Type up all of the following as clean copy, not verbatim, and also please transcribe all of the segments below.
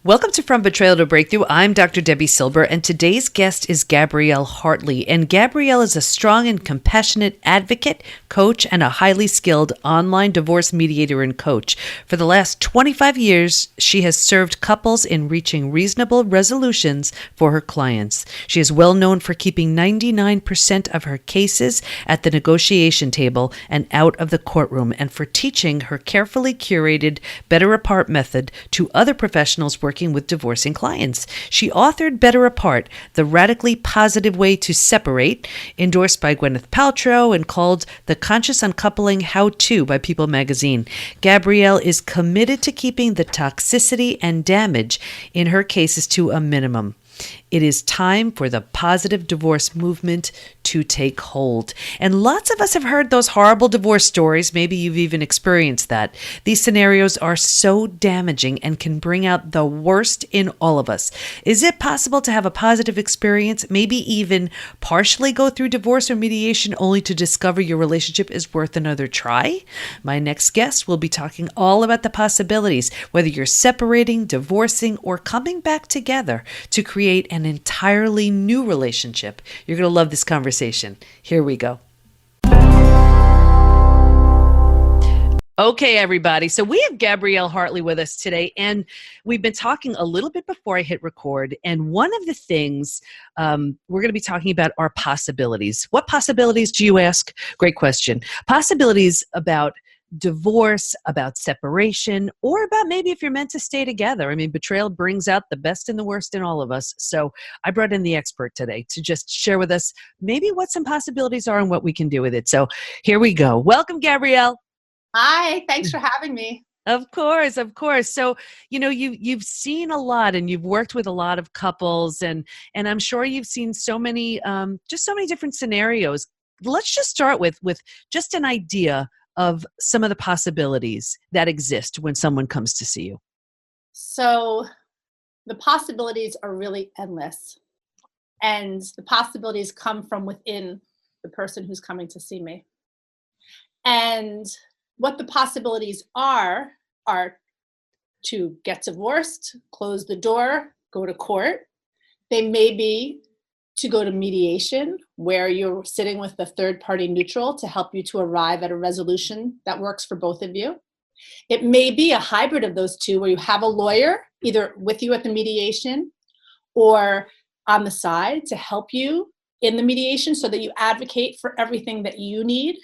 Welcome to From Betrayal to Breakthrough. I'm Dr. Debbie Silber, and today's guest is Gabrielle Hartley. And Gabrielle is a strong and compassionate advocate, coach, and a highly skilled online divorce mediator and coach. For the last 25 years, she has served couples in reaching reasonable resolutions for her clients. She is well known for keeping 99% of her cases at the negotiation table and out of the courtroom, and for teaching her carefully curated Better Apart method to other professionals working with divorcing clients. She authored Better Apart, The Radically Positive Way to Separate, endorsed by Gwyneth Paltrow and called The Conscious Uncoupling How-To by People magazine. Gabrielle is committed to keeping the toxicity and damage in her cases to a minimum. It is time for the positive divorce movement to take hold. And lots of us have heard those horrible divorce stories. Maybe you've even experienced that. These scenarios are so damaging and can bring out the worst in all of us. Is it possible to have a positive experience, maybe even partially go through divorce or mediation only to discover your relationship is worth another try? My next guest will be talking all about the possibilities, whether you're separating, divorcing, or coming back together to create an entirely new relationship. You're going to love this conversation. Here we go. Okay, everybody. So we have Gabrielle Hartley with us today, and we've been talking a little bit before I hit record. And one of the things we're going to be talking about are possibilities. What possibilities do you ask? Great question. Possibilities about divorce, about separation, or about maybe if you're meant to stay together. I mean, betrayal brings out the best and the worst in all of us. So I brought in the expert today to just share with us maybe what some possibilities are and what we can do with it. So here we go. Welcome, Gabrielle. Hi, thanks for having me. Of course, of course. So, you've seen a lot and you've worked with a lot of couples and I'm sure you've seen so many, just so many different scenarios. Let's just start with just an idea of some of the possibilities that exist when someone comes to see you. So the possibilities are really endless. And the possibilities come from within the person who's coming to see me. And what the possibilities are to get divorced, close the door, go to court. They may be to go to mediation, where you're sitting with a third party neutral to help you to arrive at a resolution that works for both of you. It may be a hybrid of those two, where you have a lawyer either with you at the mediation or on the side to help you in the mediation so that you advocate for everything that you need.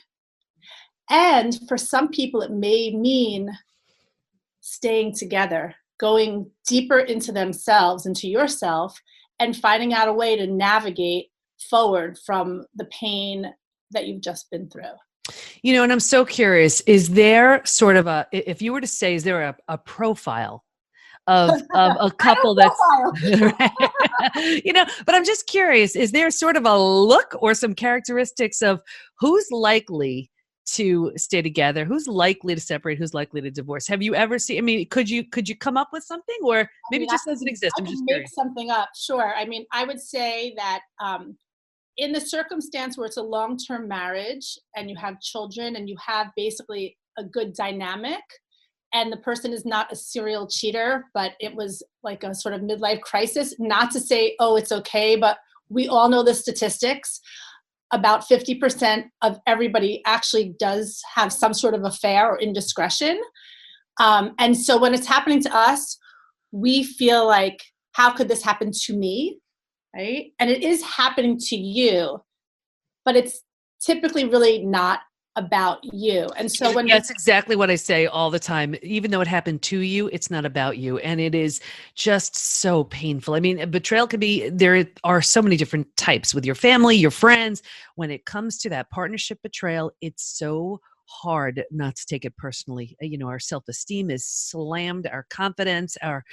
And for some people, it may mean staying together, going deeper into themselves, into yourself, and finding out a way to navigate forward from the pain that you've just been through. And I'm so curious, is there sort of if you were to say, is there a profile of a couple that's, but I'm just curious, is there sort of a look or some characteristics of who's likely to stay together, who's likely to separate, who's likely to divorce? Have you ever seen, I mean, could you come up with something, or maybe it just doesn't exist? I'm just curious. Make something up. Sure. I mean, I would say that in the circumstance where it's a long-term marriage and you have children and you have basically a good dynamic, and the person is not a serial cheater, but it was like a sort of midlife crisis, not to say, oh, it's okay, but we all know the statistics. About 50% of everybody actually does have some sort of affair or indiscretion. And so when it's happening to us, we feel like, how could this happen to me, right? And it is happening to you, but it's typically really not about you. And so when that's exactly what I say all the time. Even though it happened to you, it's not about you. And it is just so painful. I mean, betrayal can be, there are so many different types with your family, your friends. When it comes to that partnership betrayal, it's so hard not to take it personally. Our self-esteem is slammed, our confidence, our,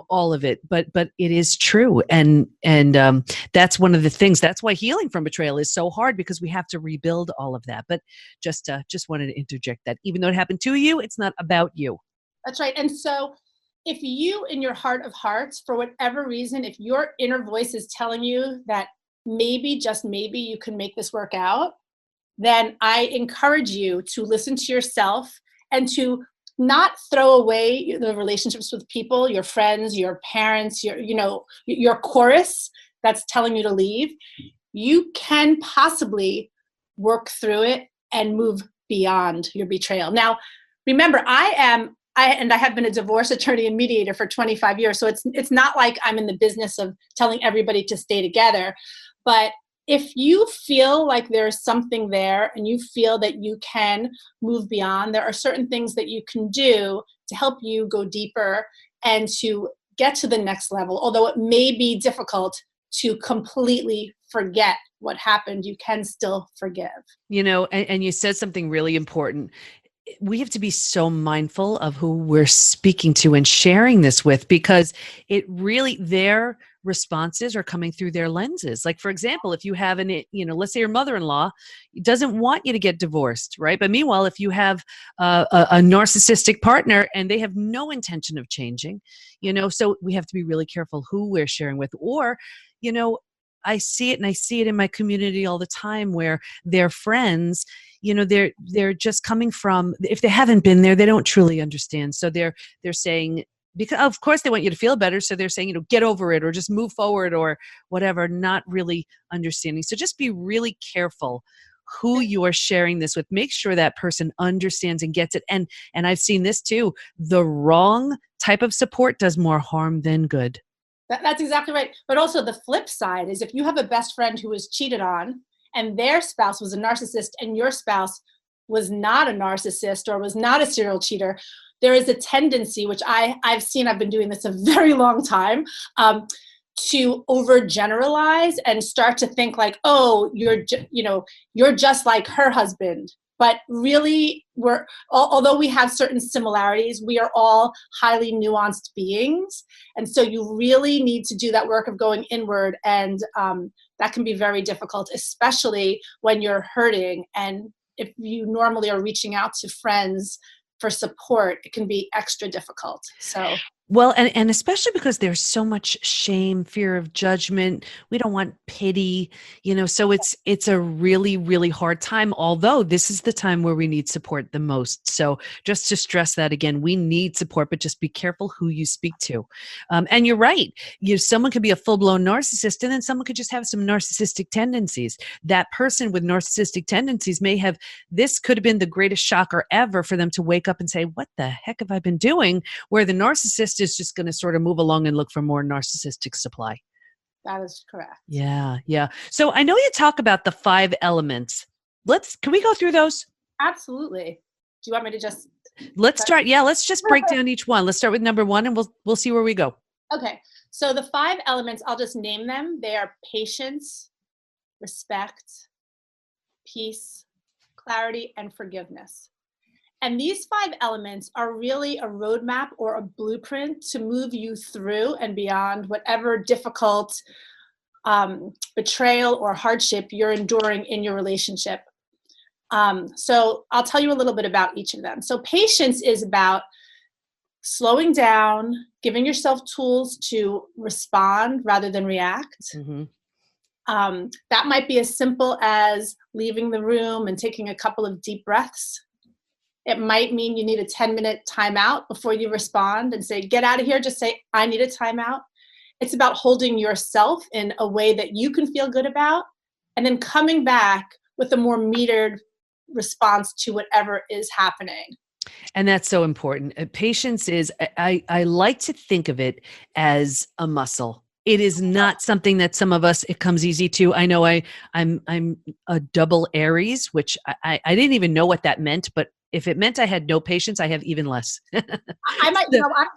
all of it, but it is true. And that's one of the things, that's why healing from betrayal is so hard, because we have to rebuild all of that. But just wanted to interject that even though it happened to you, it's not about you. That's right. And so if you, in your heart of hearts, for whatever reason, if your inner voice is telling you that maybe, just maybe, you can make this work out, then I encourage you to listen to yourself and to not throw away the relationships with people, your friends, your parents, your chorus that's telling you to leave. You can possibly work through it and move beyond your betrayal. Now, remember, I have been a divorce attorney and mediator for 25 years. So it's not like I'm in the business of telling everybody to stay together. But if you feel like there's something there and you feel that you can move beyond, there are certain things that you can do to help you go deeper and to get to the next level. Although it may be difficult to completely forget what happened, you can still forgive. And you said something really important. We have to be so mindful of who we're speaking to and sharing this with, because it really, their responses are coming through their lenses. Like, for example, if you have let's say your mother-in-law doesn't want you to get divorced, right? But meanwhile, if you have a narcissistic partner and they have no intention of changing, so we have to be really careful who we're sharing with. Or, I see it in my community all the time where their friends, they're just coming from, if they haven't been there, they don't truly understand. So they're saying, because of course they want you to feel better. So they're saying, get over it or just move forward or whatever, not really understanding. So just be really careful who you are sharing this with. Make sure that person understands and gets it. And I've seen this too. The wrong type of support does more harm than good. That's exactly right. But also the flip side is, if you have a best friend who was cheated on and their spouse was a narcissist and your spouse was not a narcissist or was not a serial cheater, there is a tendency, which I've seen, I've been doing this a very long time, to overgeneralize and start to think like, oh, you're just like her husband. But really, although we have certain similarities, we are all highly nuanced beings. And so you really need to do that work of going inward. And that can be very difficult, especially when you're hurting. And if you normally are reaching out to friends for support, it can be extra difficult. So. Well, and especially because there's so much shame, fear of judgment. We don't want pity, so it's a really, really hard time, although this is the time where we need support the most. So just to stress that again, we need support, but just be careful who you speak to. And you're right. Someone could be a full-blown narcissist, and then someone could just have some narcissistic tendencies. That person with narcissistic tendencies this could have been the greatest shocker ever for them to wake up and say, what the heck have I been doing? Where the narcissist is just going to sort of move along and look for more narcissistic supply. That is correct. Yeah. So I know you talk about the 5 elements. Can we go through those? Absolutely. Do you want me to just? Let's start. Yeah, let's just break down each one. Let's start with number 1 and we'll see where we go. Okay. So the 5 elements, I'll just name them. They are patience, respect, peace, clarity, and forgiveness. And these 5 elements are really a roadmap or a blueprint to move you through and beyond whatever difficult betrayal or hardship you're enduring in your relationship. So I'll tell you a little bit about each of them. So patience is about slowing down, giving yourself tools to respond rather than react. Mm-hmm. That might be as simple as leaving the room and taking a couple of deep breaths. It might mean you need a 10-minute timeout before you respond and say, get out of here. Just say, I need a timeout. It's about holding yourself in a way that you can feel good about, and then coming back with a more metered response to whatever is happening. And that's so important. Patience is, I like to think of it as a muscle. It is not something that some of us, it comes easy to. I know I'm a double Aries, which I didn't even know what that meant, but if it meant I had no patience, I have even less. I'm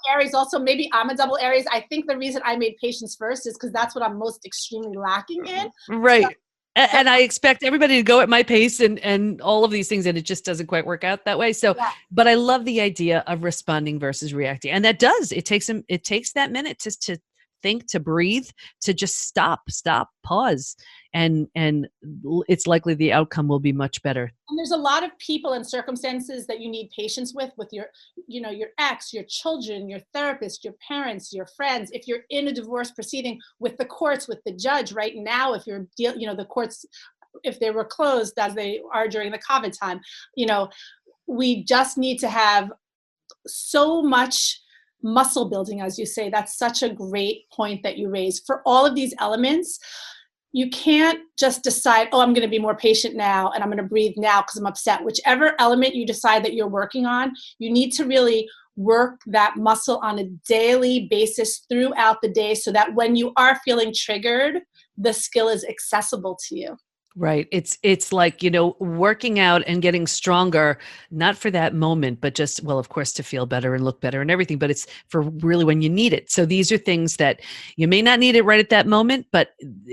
Aries also. Maybe I'm a double Aries. I think the reason I made patience first is because that's what I'm most extremely lacking in. Right. And I expect everybody to go at my pace and all of these things, and it just doesn't quite work out that way. So, yeah. But I love the idea of responding versus reacting. And that does, it takes that minute just to think, to breathe, to just stop, pause. And it's likely the outcome will be much better. And there's a lot of people and circumstances that you need patience with your ex, your children, your therapist, your parents, your friends. If you're in a divorce proceeding, with the courts, with the judge right now, if you're, the courts, if they were closed as they are during the COVID time, we just need to have so much muscle building, as you say. That's such a great point that you raised. For all of these elements, you can't just decide, oh, I'm going to be more patient now and I'm going to breathe now because I'm upset. Whichever element you decide that you're working on, you need to really work that muscle on a daily basis throughout the day so that when you are feeling triggered, the skill is accessible to you. Right. It's like, working out and getting stronger, not for that moment, but just, well, of course, to feel better and look better and everything, but it's for really when you need it. So these are things that you may not need it right at that moment, but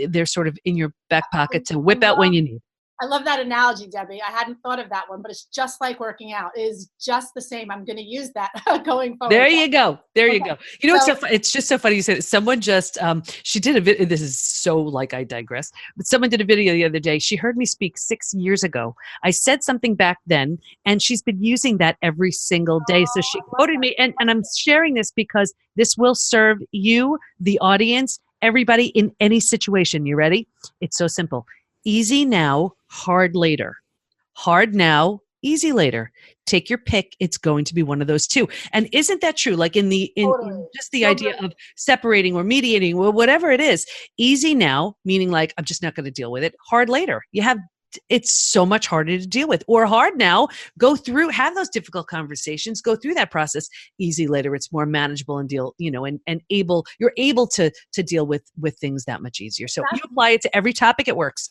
they're sort of in your back pocket to whip out when you need. I love that analogy, Debbie. I hadn't thought of that one, but it's just like working out. It is just the same. I'm going to use that going forward. There you go. There you go. It's just so funny you said it. Someone just, she did a video. This is so like I digress, but someone did a video the other day. She heard me speak 6 years ago. I said something back then, and she's been using that every single day. So she quoted me, and I'm sharing this because this will serve you, the audience, everybody in any situation. You ready? It's so simple. Easy now, hard later. Hard now, easy later. Take your pick. It's going to be one of those two. And isn't that true? Like in just the idea of separating or mediating or whatever it is, easy now, meaning like, I'm just not going to deal with it. Hard later. It's so much harder to deal with. Or hard now, have those difficult conversations, go through that process. Easy later, it's more manageable and you're able to deal with things that much easier. So you apply it to every topic, it works.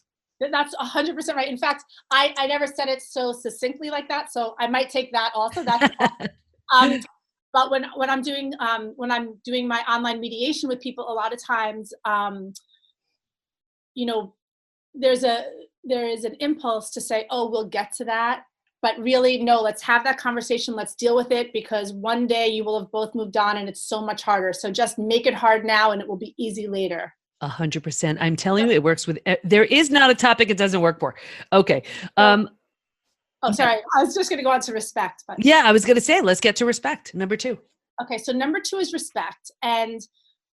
That's 100% right. In fact, I never said it so succinctly like that, so I might take that also. That's but when I'm doing my online mediation with people, a lot of times, there is an impulse to say, oh, we'll get to that. But really, no, let's have that conversation. Let's deal with it because one day you will have both moved on and it's so much harder. So just make it hard now and it will be easy later. 100%. I'm telling you, it works with, there is not a topic it doesn't work for. Okay. Sorry. I was just going to go on to respect. But yeah, I was going to say, let's get to respect. Number 2. Okay. So number 2 is respect. And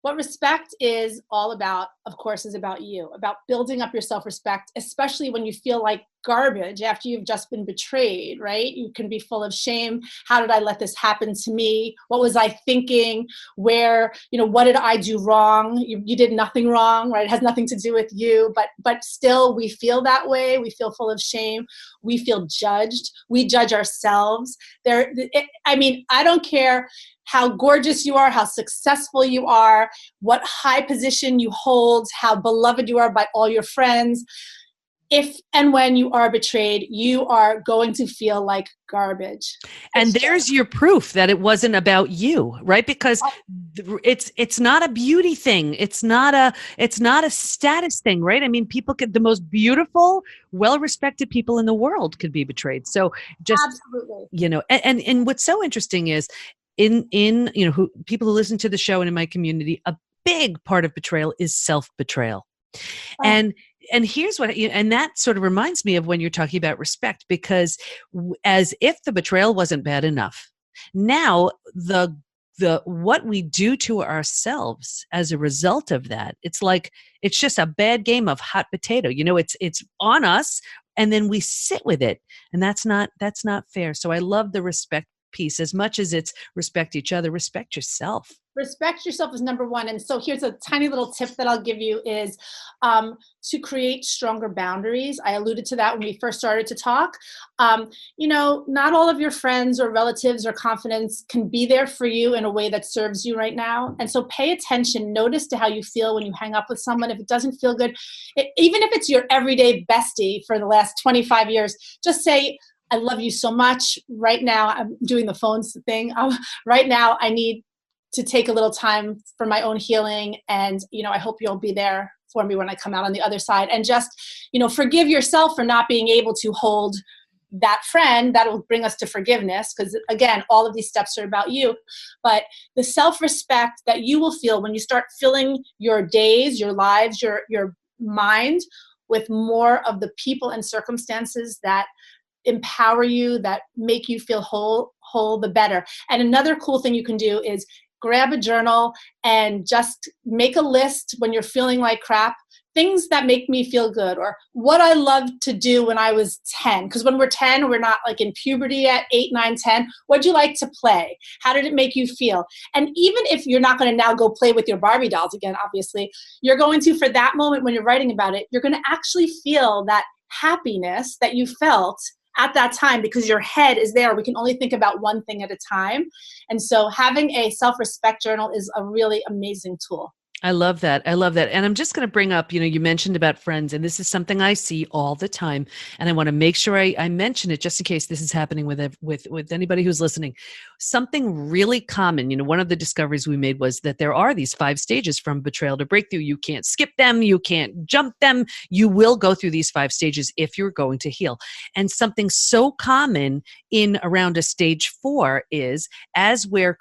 what respect is all about, of course, is about you, about building up your self-respect, especially when you feel like garbage after you've just been betrayed, right? You can be full of shame. How did I let this happen to me? What was I thinking? What did I do wrong? You did nothing wrong, right? It has nothing to do with you, but still we feel that way. We feel full of shame. We feel judged. We judge ourselves. I don't care how gorgeous you are, how successful you are, what high position you hold, how beloved you are by all your friends. If and when you are betrayed, you are going to feel like garbage. And there's your proof that it wasn't about you, right? Because it's not a beauty thing. It's not a status thing, right? I mean, the most beautiful, well-respected people in the world could be betrayed. So just, absolutely. And what's so interesting is in people who listen to the show and in my community, a big part of betrayal is self-betrayal. And here's and that sort of reminds me of when you're talking about respect, because as if the betrayal wasn't bad enough, now the what we do to ourselves as a result of that, it's like, it's just a bad game of hot potato. It's on us and then we sit with it, and that's not fair. So I love the respect piece as much as it's respect each other, respect yourself. Respect yourself is number 1. And so here's a tiny little tip that I'll give you is to create stronger boundaries. I alluded to that when we first started to talk. Not all of your friends or relatives or confidants can be there for you in a way that serves you right now. And so pay attention, notice to how you feel when you hang up with someone. If it doesn't feel good, even if it's your everyday bestie for the last 25 years, just say, I love you so much. Right now, I'm doing the phones thing. Right now, I need to take a little time for my own healing. And, I hope you'll be there for me when I come out on the other side. And just, forgive yourself for not being able to hold that friend. That will bring us to forgiveness. Because again, all of these steps are about you. But the self-respect that you will feel when you start filling your days, your lives, your mind with more of the people and circumstances that empower you, that make you feel whole, the better. And another cool thing you can do is grab a journal and just make a list when you're feeling like crap. things that make me feel good, or what I loved to do when I was 10. Because when we're 10, we're not like in puberty at 8, 9, 10. What'd you like to play? How did it make you feel? And even if you're not going to now go play with your Barbie dolls again, obviously, you're going to, for that moment when you're writing about it, you're going to actually feel that happiness that you felt at that time, because your head is there. We can only think about one thing at a time. And so having a self-respect journal is a really amazing tool. I love that. I love that. And I'm just going to bring up, you mentioned about friends, and this is something I see all the time. And I want to make sure I mention it just in case this is happening with anybody who's listening. Something really common, one of the discoveries we made was that there are these 5 stages from betrayal to breakthrough. You can't skip them. You can't jump them. You will go through these 5 stages if you're going to heal. And something so common in around a stage 4 is, as we're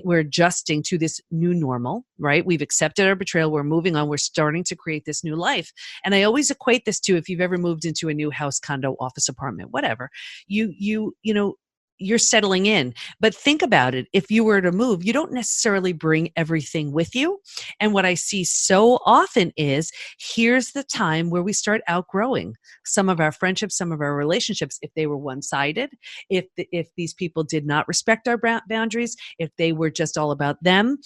adjusting to this new normal, right? We've accepted our betrayal. We're moving on. We're starting to create this new life. And I always equate this to, if you've ever moved into a new house, condo, office, apartment, whatever, you're settling in. But think about it. If you were to move, you don't necessarily bring everything with you. And what I see so often is, here's the time where we start outgrowing some of our friendships, some of our relationships, if they were one-sided, if these people did not respect our boundaries, if they were just all about them.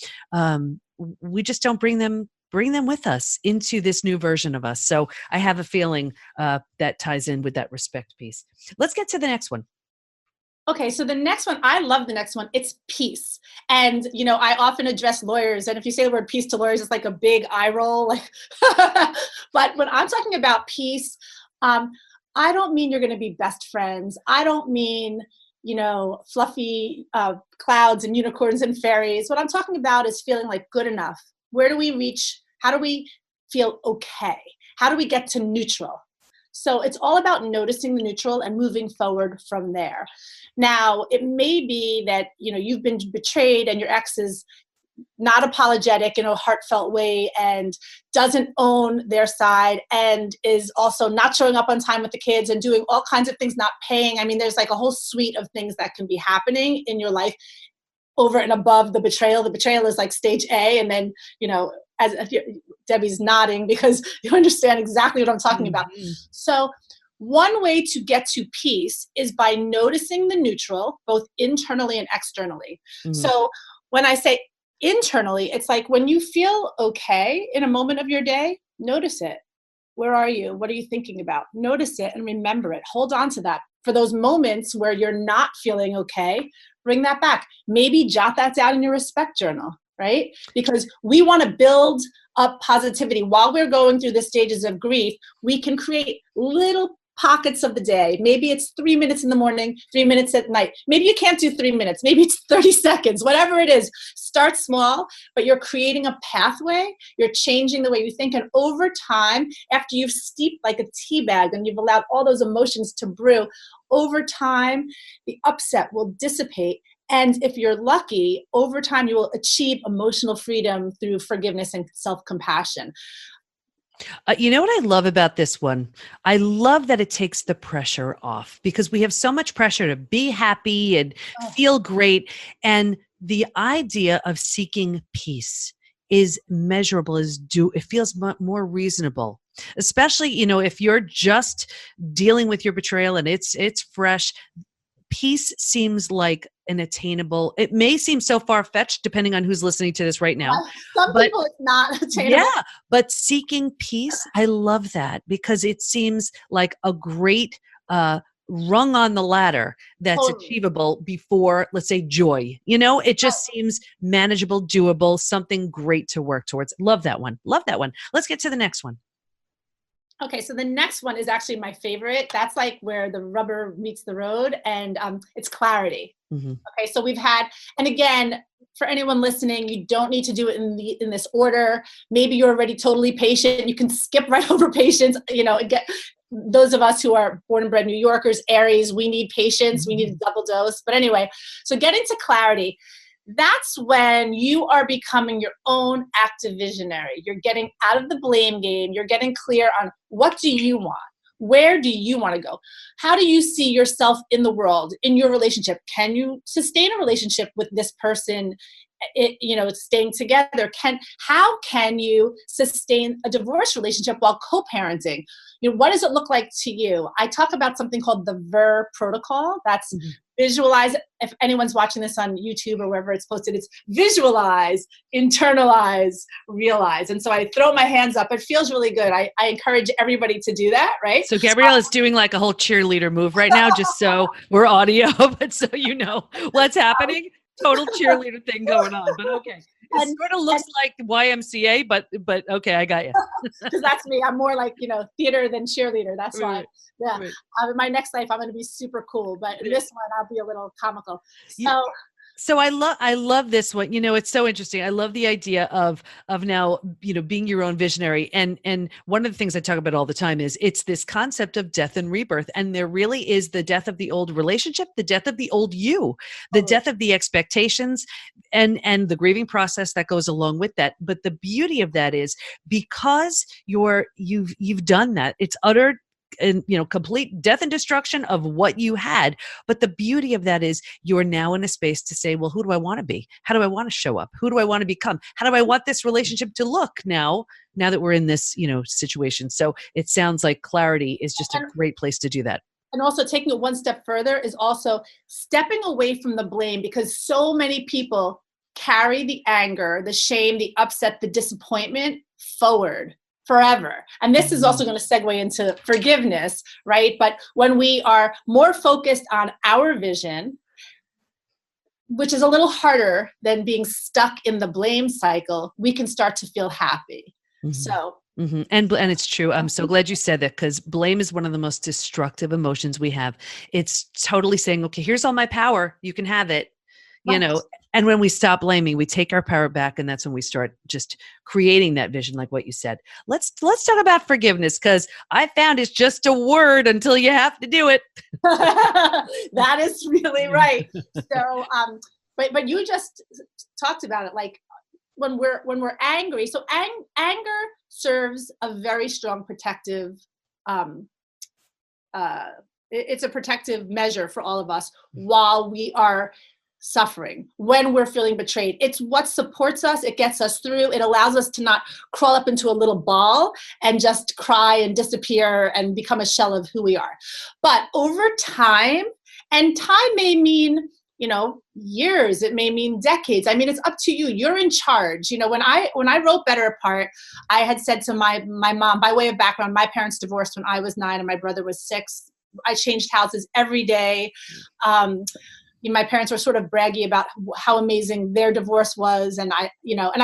We just don't bring them with us into this new version of us. So I have a feeling that ties in with that respect piece. Let's get to the next one. Okay, so the next one, I love the next one. It's peace. And, I often address lawyers. And if you say the word peace to lawyers, it's like a big eye roll. But when I'm talking about peace, I don't mean you're going to be best friends. I don't mean, fluffy clouds and unicorns and fairies. What I'm talking about is feeling like good enough. Where do we reach? How do we feel okay? How do we get to neutral? So it's all about noticing the neutral and moving forward from there. Now, it may be that, you've been betrayed and your ex is not apologetic in a heartfelt way and doesn't own their side and is also not showing up on time with the kids and doing all kinds of things, not paying. I mean, there's like a whole suite of things that can be happening in your life over and above the betrayal. The betrayal is like stage A, and then, as Debbie's nodding because you understand exactly what I'm talking about. So one way to get to peace is by noticing the neutral, both internally and externally. So when I say internally, it's like when you feel okay in a moment of your day, notice it. Where are you? What are you thinking about? Notice it and remember it. Hold on to that. For those moments where you're not feeling okay, bring that back. Maybe jot that down in your respect journal, right? Because we want to build up positivity. While we're going through the stages of grief, we can create little pockets of the day. Maybe it's 3 minutes in the morning, 3 minutes at night. Maybe you can't do 3 minutes. Maybe it's 30 seconds, whatever it is. Start small, but you're creating a pathway. You're changing the way you think. And over time, after you've steeped like a tea bag and you've allowed all those emotions to brew, over time, the upset will dissipate. And if you're lucky, over time, you will achieve emotional freedom through forgiveness and self-compassion. You know what I love about this one? I love that it takes the pressure off, because we have so much pressure to be happy and feel great. And the idea of seeking peace is measurable, it feels more reasonable. Especially, if you're just dealing with your betrayal and it's fresh. Peace seems like an attainable, it may seem so far-fetched depending on who's listening to this right now. Some people it's not attainable. Yeah, but seeking peace, I love that, because it seems like a great rung on the ladder that's achievable before, let's say, joy. It just seems manageable, doable, something great to work towards. Love that one. Love that one. Let's get to the next one. Okay, so the next one is actually my favorite. That's like where the rubber meets the road, and it's clarity. Okay, so we've had, and again, for anyone listening, you don't need to do it in this order. Maybe you're already totally patient. You can skip right over patience. Those of us who are born and bred New Yorkers, Aries, we need patience. We need a double dose. But anyway, so getting to clarity. That's when you are becoming your own active visionary. You're getting out of the blame game. You're getting clear on what do you want? Where do you want to go? How do you see yourself in the world, in your relationship? Can you sustain a relationship with this person staying together. How can you sustain a divorce relationship while co-parenting? What does it look like to you? I talk about something called the VER protocol. That's visualize. If anyone's watching this on YouTube or wherever it's posted, it's visualize, internalize, realize. And so I throw my hands up. It feels really good. I encourage everybody to do that, right? So Gabrielle is doing like a whole cheerleader move right now, just so we're audio, but so you know what's happening. Total cheerleader thing going on, but okay. It sort of looks like YMCA, but okay, I got you. Because that's me. I'm more like, theater than cheerleader. That's why. Yeah. Right. In my next life, I'm going to be super cool, but in this one, I'll be a little comical. So I love this one. It's so interesting. I love the idea of now, being your own visionary. And one of the things I talk about all the time is it's this concept of death and rebirth. And there really is the death of the old relationship, the death of the old you, the death of the expectations and the grieving process that goes along with that. But the beauty of that is because you've done that, it's utter and complete death and destruction of what you had. But the beauty of that is you're now in a space to say, well, who do I want to be? How do I want to show up? Who do I want to become? How do I want this relationship to look now that we're in this situation? So it sounds like clarity is just a great place to do that. And also taking it one step further is also stepping away from the blame, because so many people carry the anger, the shame, the upset, the disappointment forward forever. And this is also going to segue into forgiveness, right? But when we are more focused on our vision, which is a little harder than being stuck in the blame cycle, we can start to feel happy. So. And it's true. I'm so glad you said that, because blame is one of the most destructive emotions we have. It's totally saying, okay, here's all my power. You can have it. And when we stop blaming, we take our power back, and that's when we start just creating that vision, like what you said. Let's talk about forgiveness, because I found it's just a word until you have to do it. That is really right. So, but you just talked about it, like when we're angry. So anger serves a very strong protective. It's a protective measure for all of us while we are suffering, when we're feeling betrayed. It's what supports us. It gets us through. It allows us to not crawl up into a little ball and just cry and disappear and become a shell of who we are. But over time, and time may mean, years, it may mean decades. I mean, it's up to you. You're in charge. When I wrote Better Apart, I had said to my mom, by way of background, my parents divorced when I was 9 and my brother was 6. I changed houses every day. My parents were sort of braggy about how amazing their divorce was. And I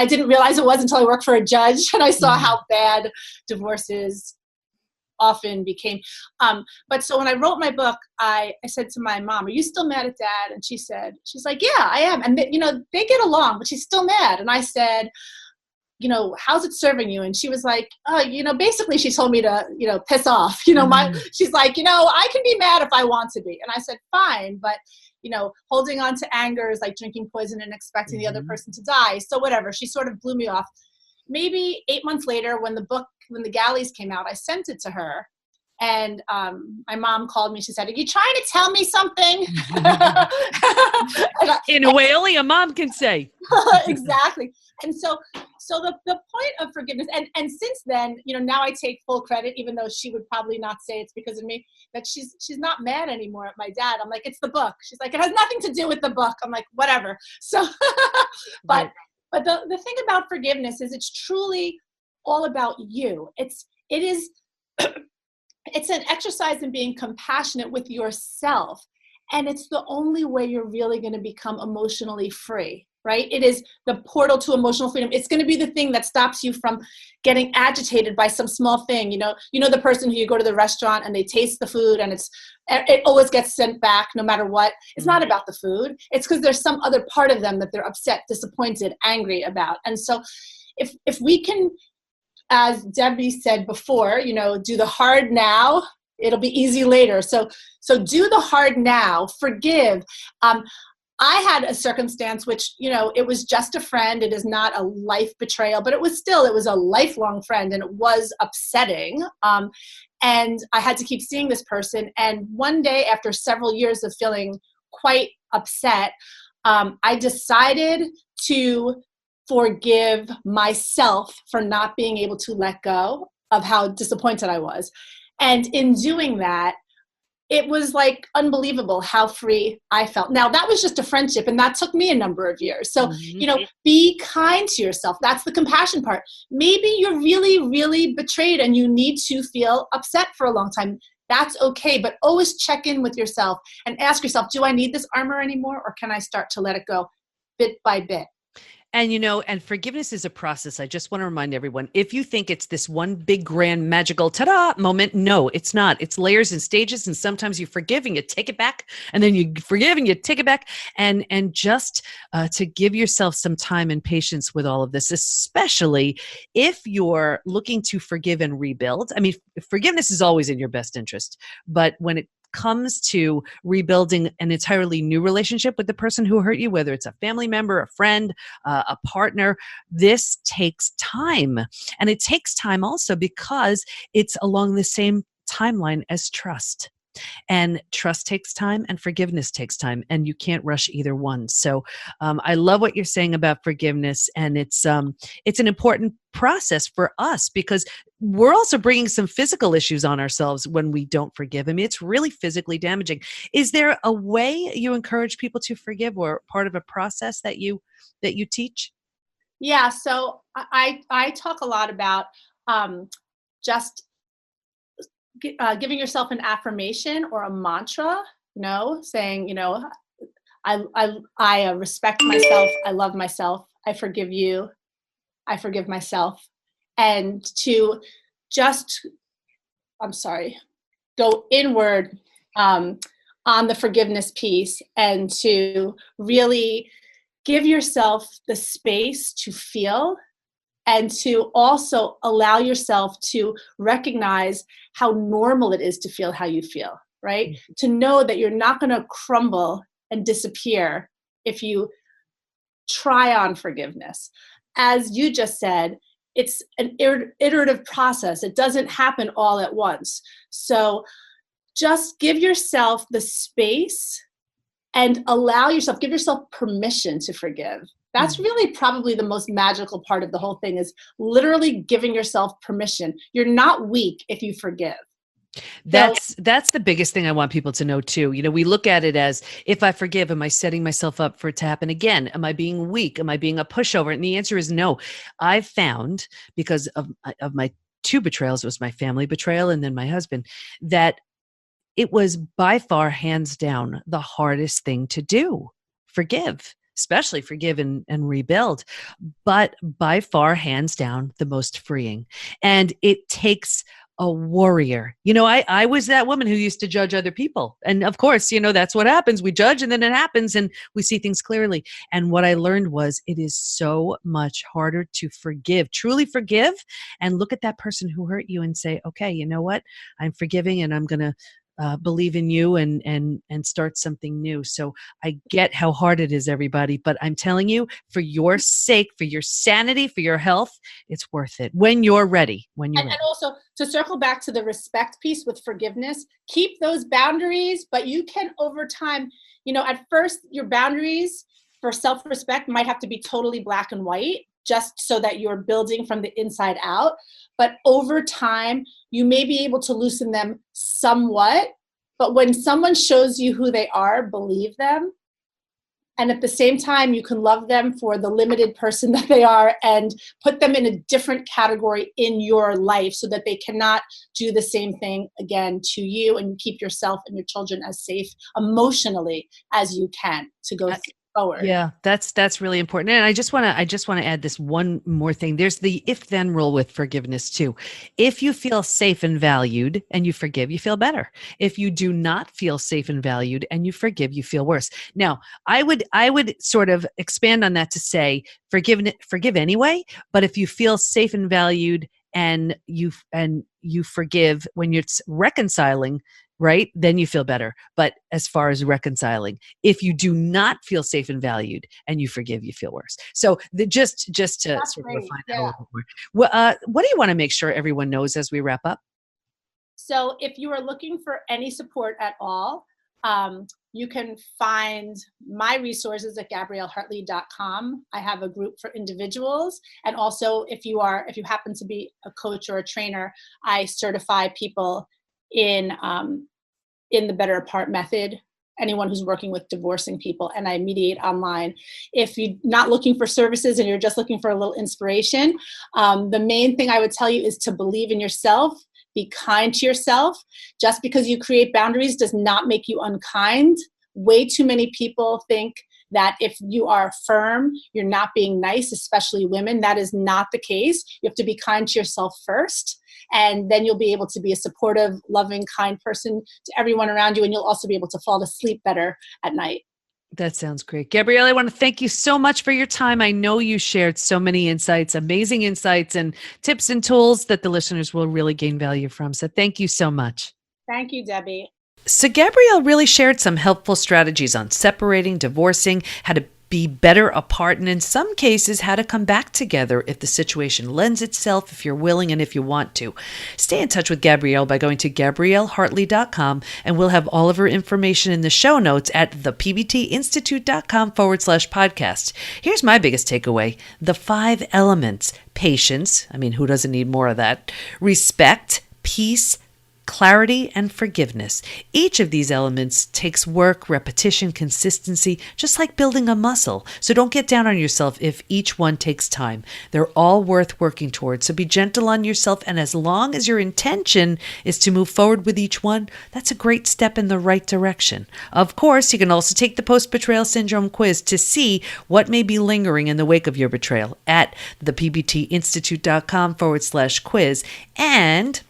didn't realize it was until I worked for a judge and I saw how bad divorces often became. But so when I wrote my book, I said to my mom, are you still mad at Dad? And she's like, yeah, I am. And they get along, but she's still mad. And I said, how's it serving you? And she was like, basically she told me to, piss off, she's like, I can be mad if I want to be. And I said, fine. But, holding on to anger is like drinking poison and expecting the other person to die. So whatever, she sort of blew me off. Maybe 8 months later, when the Galleys came out, I sent it to her. And my mom called me. She said, are you trying to tell me something? In a way only a mom can say. Exactly. And so the point of forgiveness, and since then, now I take full credit, even though she would probably not say it's because of me, that she's not mad anymore at my dad. I'm like, it's the book. She's like, it has nothing to do with the book. I'm like, whatever. So, but the thing about forgiveness is it's truly all about you. It's an exercise in being compassionate with yourself. And it's the only way you're really going to become emotionally free, right? It is the portal to emotional freedom. It's going to be the thing that stops you from getting agitated by some small thing. The person who you go to the restaurant and they taste the food and it always gets sent back no matter what. It's not about the food. It's because there's some other part of them that they're upset, disappointed, angry about. And so if we can, as Debbie said before, do the hard now, it'll be easy later. So do the hard now, forgive. I had a circumstance which, it was just a friend. It is not a life betrayal, but it was a lifelong friend, and it was upsetting. And I had to keep seeing this person. And one day, after several years of feeling quite upset, I decided to forgive myself for not being able to let go of how disappointed I was. And in doing that, it was like unbelievable how free I felt. Now, that was just a friendship, and that took me a number of years. So, be kind to yourself. That's the compassion part. Maybe you're really, really betrayed and you need to feel upset for a long time. That's okay, but always check in with yourself and ask yourself, do I need this armor anymore, or can I start to let it go bit by bit? And, and forgiveness is a process. I just want to remind everyone, if you think it's this one big, grand, magical ta-da moment, no, it's not. It's layers and stages. And sometimes you forgive and you take it back, and then you forgive and you take it back. And just to give yourself some time and patience with all of this, especially if you're looking to forgive and rebuild. I mean, forgiveness is always in your best interest. But when it comes to rebuilding an entirely new relationship with the person who hurt you, whether it's a family member, a friend, a partner, this takes time. And it takes time also because it's along the same timeline as trust. And trust takes time and forgiveness takes time, and you can't rush either one. So I love what you're saying about forgiveness, and it's an important process for us because we're also bringing some physical issues on ourselves when we don't forgive. I mean, it's really physically damaging. Is there a way you encourage people to forgive, or part of a process that you teach? Yeah, so I talk a lot about just giving yourself an affirmation or a mantra, saying, I respect myself, I love myself, I forgive you, I forgive myself, and to just, go inward on the forgiveness piece, and to really give yourself the space to feel, and to also allow yourself to recognize how normal it is to feel how you feel, right? Mm-hmm. To know that you're not going to crumble and disappear if you try on forgiveness. As you just said, it's an iterative process. It doesn't happen all at once. So just give yourself the space and give yourself permission to forgive. That's really probably the most magical part of the whole thing, is literally giving yourself permission. You're not weak if you forgive. That's the biggest thing I want people to know too. We look at it as, if I forgive, am I setting myself up for it to happen again? Am I being weak? Am I being a pushover? And the answer is no. I've found, because of my two betrayals, it was my family betrayal and then my husband, that it was by far, hands down, the hardest thing to do. Forgive, especially forgive and rebuild, but by far, hands down, the most freeing. And it takes a warrior. I was that woman who used to judge other people. And of course, that's what happens. We judge and then it happens and we see things clearly. And what I learned was, it is so much harder to forgive, truly forgive, and look at that person who hurt you and say, okay, you know what? I'm forgiving, and I'm going to believe in you and start something new. So I get how hard it is, everybody, but I'm telling you, for your sake, for your sanity, for your health, it's worth it when you're ready. And also, to circle back to the respect piece with forgiveness, keep those boundaries, but you can, over time, at first your boundaries for self-respect might have to be totally black and white, just so that you're building from the inside out. But over time, you may be able to loosen them somewhat. But when someone shows you who they are, believe them. And at the same time, you can love them for the limited person that they are, and put them in a different category in your life so that they cannot do the same thing again to you, and keep yourself and your children as safe emotionally as you can to go forward. Yeah, that's really important. And I just want to add this one more thing. There's the if-then rule with forgiveness too. If you feel safe and valued and you forgive, you feel better. If you do not feel safe and valued and you forgive, you feel worse. Now, I would sort of expand on that to say, forgive anyway, but if you feel safe and valued and you forgive when you're reconciling, right, then you feel better. But as far as reconciling, if you do not feel safe and valued and you forgive, you feel worse. So just to That's sort of great. refine that a little more. What do you want to make sure everyone knows as we wrap up? So if you are looking for any support at all, You can find my resources at GabrielleHartley.com. I have a group for individuals. And also if you happen to be a coach or a trainer, I certify people in the Better Apart method, anyone who's working with divorcing people, and I mediate online. If you're not looking for services and you're just looking for a little inspiration, the main thing I would tell you is to believe in yourself. Be kind to yourself. Just because you create boundaries does not make you unkind. Way too many people think that if you are firm, you're not being nice, especially women. That is not the case. You have to be kind to yourself first, and then you'll be able to be a supportive, loving, kind person to everyone around you, and you'll also be able to fall to sleep better at night. That sounds great. Gabrielle, I want to thank you so much for your time. I know you shared so many insights, amazing insights and tips and tools that the listeners will really gain value from. So thank you so much. Thank you, Debbie. So Gabrielle really shared some helpful strategies on separating, divorcing, how to be better apart, and in some cases, how to come back together if the situation lends itself, if you're willing and if you want to. Stay in touch with Gabrielle by going to GabrielleHartley.com, and we'll have all of her information in the show notes at thepbtinstitute.com/podcast. Here's my biggest takeaway: the 5 elements: patience. I mean, who doesn't need more of that? Respect, peace, clarity, and forgiveness. Each of these elements takes work, repetition, consistency, just like building a muscle. So don't get down on yourself if each one takes time. They're all worth working towards. So be gentle on yourself, and as long as your intention is to move forward with each one, that's a great step in the right direction. Of course, you can also take the post-betrayal syndrome quiz to see what may be lingering in the wake of your betrayal at thepbtinstitute.com/quiz. And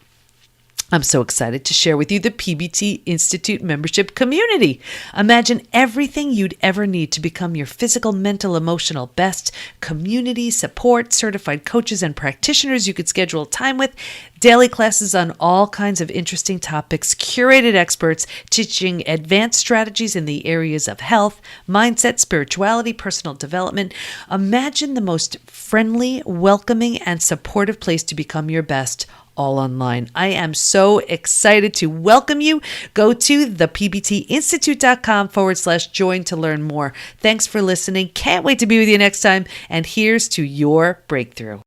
I'm so excited to share with you the PBT Institute membership community. Imagine everything you'd ever need to become your physical, mental, emotional best. Community, support, certified coaches and practitioners you could schedule time with, daily classes on all kinds of interesting topics, curated experts teaching advanced strategies in the areas of health, mindset, spirituality, personal development. Imagine the most friendly, welcoming, and supportive place to become your best, all online. I am so excited to welcome you. Go to thepbtinstitute.com/join to learn more. Thanks for listening. Can't wait to be with you next time. And here's to your breakthrough.